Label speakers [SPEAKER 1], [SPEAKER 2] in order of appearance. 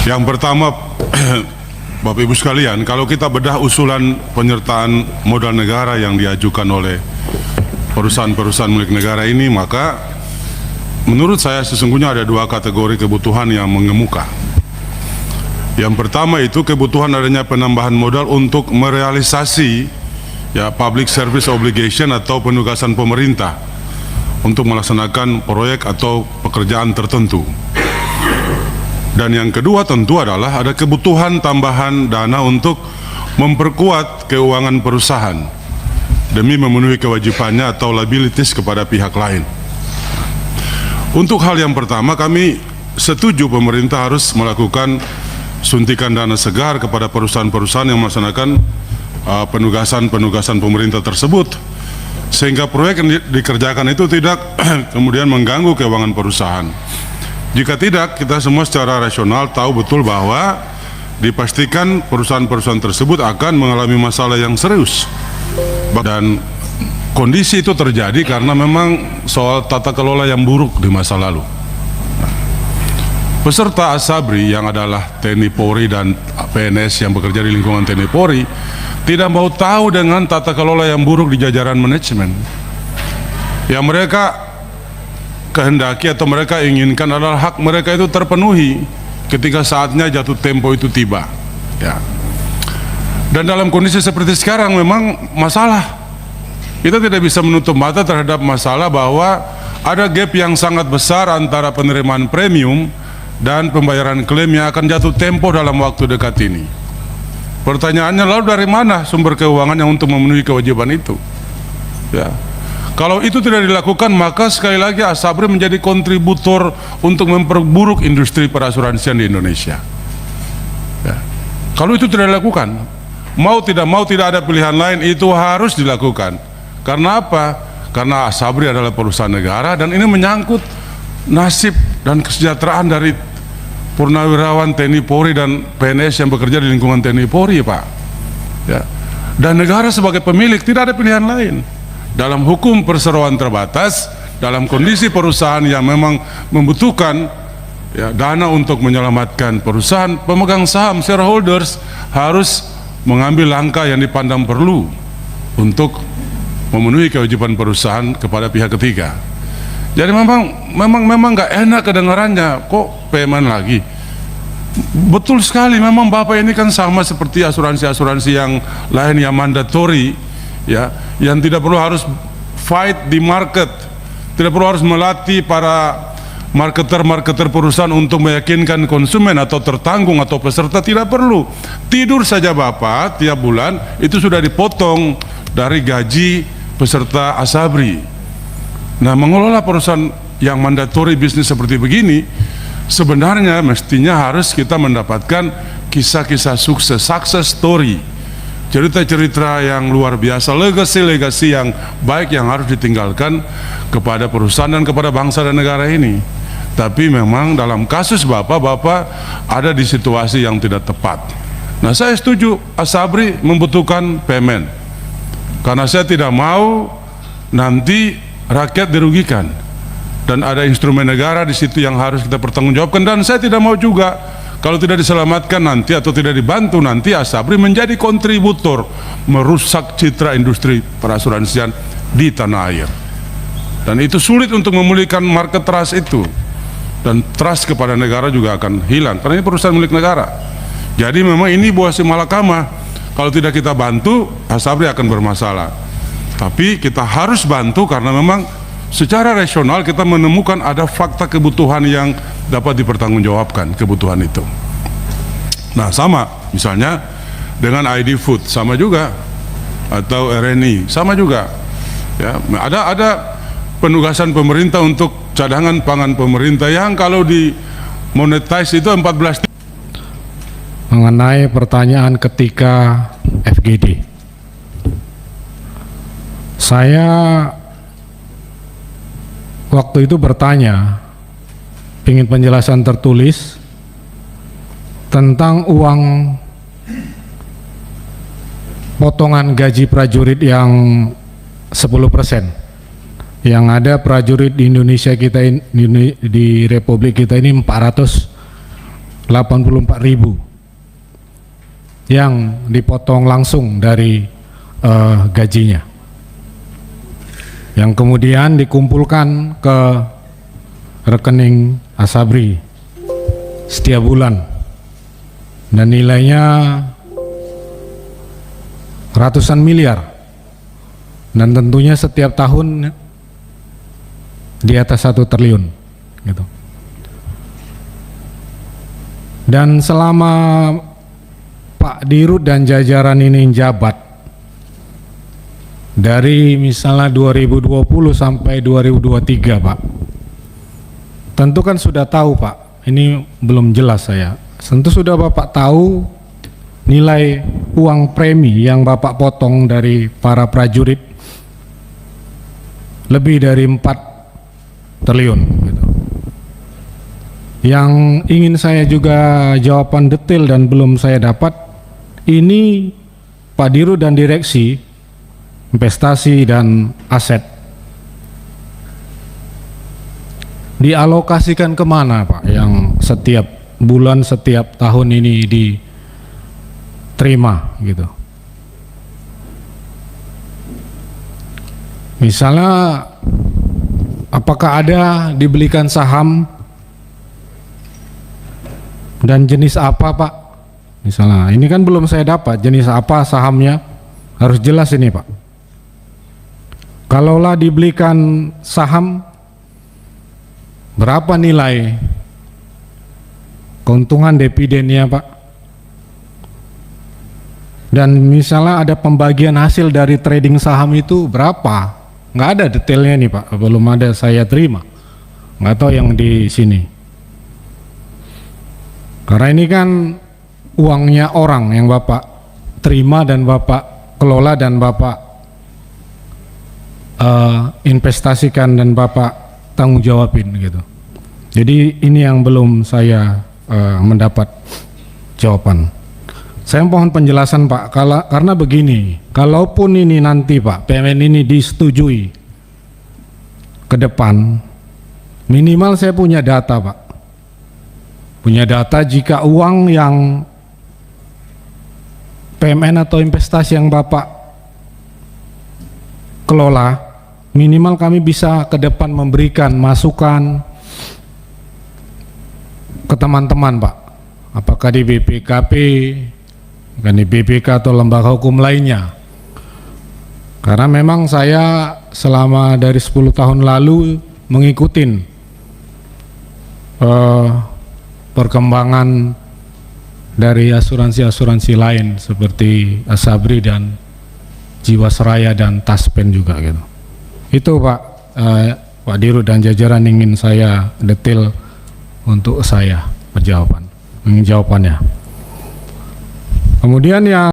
[SPEAKER 1] Yang pertama, Bapak Ibu sekalian, kalau kita bedah usulan penyertaan modal negara yang diajukan oleh perusahaan-perusahaan milik negara ini, maka menurut saya sesungguhnya ada dua kategori kebutuhan yang mengemuka. Yang pertama itu kebutuhan adanya penambahan modal untuk merealisasi public service obligation atau penugasan pemerintah untuk melaksanakan proyek atau pekerjaan tertentu. Dan yang kedua tentu adalah ada kebutuhan tambahan dana untuk memperkuat keuangan perusahaan demi memenuhi kewajibannya atau liabilities kepada pihak lain. Untuk hal yang pertama, kami setuju pemerintah harus melakukan suntikan dana segar kepada perusahaan-perusahaan yang melaksanakan penugasan-penugasan pemerintah tersebut, sehingga proyek yang dikerjakan itu tidak kemudian mengganggu keuangan perusahaan. Jika tidak, kita semua secara rasional tahu betul bahwa dipastikan perusahaan-perusahaan tersebut akan mengalami masalah yang serius. Dan kondisi itu terjadi karena memang soal tata kelola yang buruk di masa lalu. Peserta Asabri yang adalah TNI Polri dan PNS yang bekerja di lingkungan TNI Polri tidak mau tahu dengan tata kelola yang buruk di jajaran manajemen. Yang mereka kehendaki atau mereka inginkan adalah hak mereka itu terpenuhi ketika saatnya jatuh tempo itu tiba. Dan dalam kondisi seperti sekarang memang masalah. Kita tidak bisa menutup mata terhadap masalah bahwa ada gap yang sangat besar antara penerimaan premium dan pembayaran klaim yang akan jatuh tempo dalam waktu dekat ini. Pertanyaannya, lalu dari mana sumber keuangan yang untuk memenuhi kewajiban itu? Kalau itu tidak dilakukan, maka sekali lagi Asabri menjadi kontributor untuk memperburuk industri perasuransian di Indonesia. Kalau itu tidak dilakukan, mau tidak ada pilihan lain, itu harus dilakukan. Karena apa? Karena Asabri adalah perusahaan negara dan ini menyangkut nasib dan kesejahteraan dari purnawirawan TNI Polri dan PNS yang bekerja di lingkungan TNI Polri, Pak. Dan negara sebagai pemilik tidak ada pilihan lain. Dalam hukum perseroan terbatas, dalam kondisi perusahaan yang memang membutuhkan dana untuk menyelamatkan perusahaan, pemegang saham shareholders harus mengambil langkah yang dipandang perlu untuk memenuhi kewajiban perusahaan kepada pihak ketiga. Jadi memang nggak enak kedengarannya, kok payment lagi. Betul sekali, memang Bapak ini kan sama seperti asuransi-asuransi yang lain yang mandatori, yang tidak perlu harus fight di market, tidak perlu harus melatih para marketer perusahaan untuk meyakinkan konsumen atau tertanggung atau peserta, tidak perlu. Tidur saja Bapak tiap bulan itu sudah dipotong dari gaji peserta Asabri. Nah, mengelola perusahaan yang mandatori bisnis seperti begini sebenarnya mestinya harus kita mendapatkan kisah-kisah sukses, success story, cerita-cerita yang luar biasa, legasi yang baik yang harus ditinggalkan kepada perusahaan dan kepada bangsa dan negara ini. Tapi memang dalam kasus Bapak ada di situasi yang tidak tepat. Nah, saya setuju Asabri membutuhkan payment, karena saya tidak mau nanti rakyat dirugikan dan ada instrumen negara di situ yang harus kita pertanggungjawabkan. Dan saya tidak mau juga kalau tidak diselamatkan nanti atau tidak dibantu nanti Asabri menjadi kontributor merusak citra industri perasuransian di tanah air. Dan itu sulit untuk memulihkan market trust itu, dan trust kepada negara juga akan hilang karena ini perusahaan milik negara. Jadi memang ini buah si malakama, kalau tidak kita bantu Asabri akan bermasalah. Tapi kita harus bantu karena memang secara rasional kita menemukan ada fakta kebutuhan yang dapat dipertanggungjawabkan kebutuhan itu. Nah, sama misalnya dengan ID Food sama juga, atau RNI sama juga. Ada penugasan pemerintah untuk cadangan pangan pemerintah yang kalau di monetize itu 14.
[SPEAKER 2] Mengenai pertanyaan ketika FGD, saya waktu itu bertanya, ingin penjelasan tertulis tentang uang potongan gaji prajurit yang 10%. Yang ada prajurit di Indonesia kita ini, di Republik kita ini 400 84.000 yang dipotong langsung dari gajinya, yang kemudian dikumpulkan ke rekening Asabri setiap bulan dan nilainya ratusan miliar, dan tentunya setiap tahun di atas 1 triliun gitu. Dan selama Pak Dirut dan jajaran ini jabat dari misalnya 2020 sampai 2023, Pak, tentu kan sudah tahu, Pak, ini belum jelas saya, tentu sudah Bapak tahu nilai uang premi yang Bapak potong dari para prajurit lebih dari 4 triliun gitu. Yang ingin saya juga jawaban detail dan belum saya dapat, ini Pak Dirut dan Direksi Investasi dan Aset dialokasikan kemana, Pak, yang setiap bulan, setiap tahun ini diterima gitu. Misalnya apakah ada dibelikan saham dan jenis apa, Pak? Misalnya ini kan belum saya dapat jenis apa sahamnya, harus jelas ini, Pak. Kalaulah dibelikan saham, berapa nilai keuntungan dividennya, Pak? Dan misalnya ada pembagian hasil dari trading saham itu berapa? Nggak ada detailnya nih, Pak, belum ada saya terima, nggak tahu yang di sini. Karena ini kan uangnya orang yang Bapak terima dan Bapak kelola dan Bapak investasikan dan Bapak tanggung jawabin gitu. Jadi ini yang belum saya mendapat jawaban. Saya mohon penjelasan, Pak, karena begini, kalaupun ini nanti, Pak, PMN ini disetujui ke depan, minimal saya punya data, Pak. Punya data jika uang yang PMN atau investasi yang Bapak kelola, minimal kami bisa ke depan memberikan masukan ke teman-teman, Pak. Apakah di BPKP, bukan di BPK atau lembaga hukum lainnya. Karena memang saya selama dari 10 tahun lalu mengikuti perkembangan dari asuransi-asuransi lain seperti Asabri dan Jiwasraya dan Taspen juga gitu. Itu, Pak, Pak Dirut dan jajaran ingin saya detail untuk saya jawabannya. Kemudian yang